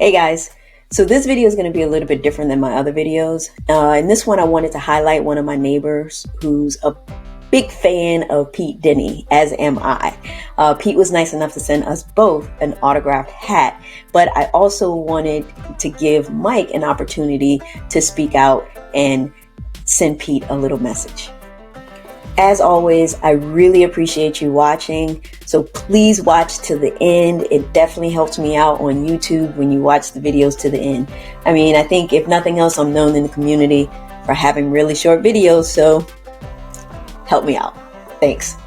Hey guys, so this video is going to be a little bit different than my other videos. In this one I wanted to highlight one of my neighbors who's a big fan of Pete Denny, as am I. Pete was nice enough to send us both an autographed hat, but I also wanted to give Mike an opportunity to speak out and send Pete a little message. As always, I really appreciate you watching, so please watch to the end. It definitely helps me out on YouTube when you watch the videos to the end. I mean, I think if nothing else, I'm known in the community for having really short videos, so help me out. Thanks.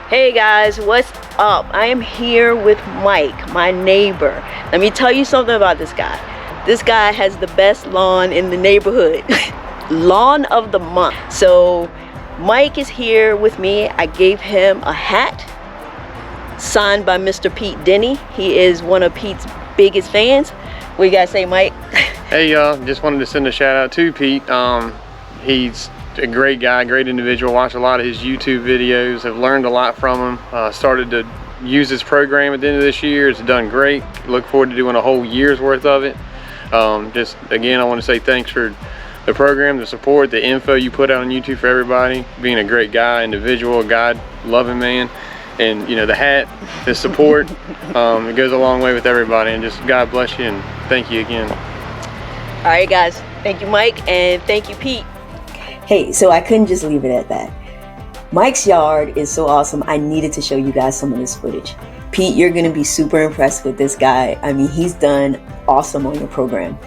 Hey guys, what's up? I am here with Mike, my neighbor. Let me tell you something about this guy. This guy has the best lawn in the neighborhood. Lawn of the month. So Mike is here with me. I gave him a hat signed by Mr. Pete Denny. He is one of Pete's biggest fans. What you guys say, Mike? Hey y'all, just wanted to send a shout out to Pete. He's a great guy, great individual. Watched a lot of his YouTube videos, have learned a lot from him. Started to use his program at the end of this year. It's done great. Look forward to doing a whole year's worth of it. Just again, I want to say thanks for the program, the support, the info you put out on YouTube for everybody, being a great guy, individual, God-loving man, and you know, the hat, the support, it goes a long way with everybody, and just God bless you and thank you again. All right guys, thank you Mike and thank you Pete. Hey, so I couldn't just leave it at that. Mike's yard is so awesome, I needed to show you guys some of this footage. Pete, you're gonna be super impressed with this guy. I mean, he's done awesome on your program.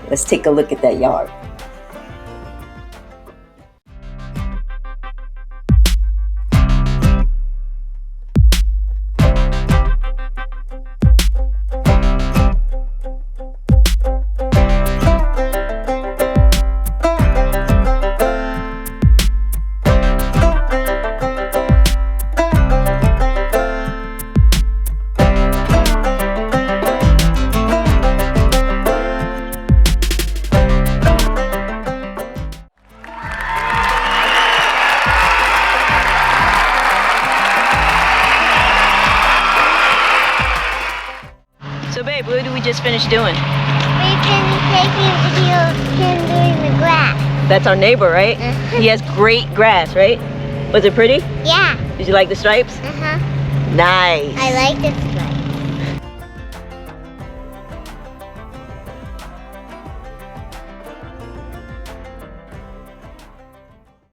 Let's take a look at that yard. So babe, what did we just finish doing? We've been taking videos him doing the grass. That's our neighbor, right? He has great grass, right? Was it pretty? Yeah. Did you like the stripes? Uh-huh. Nice. I like this one.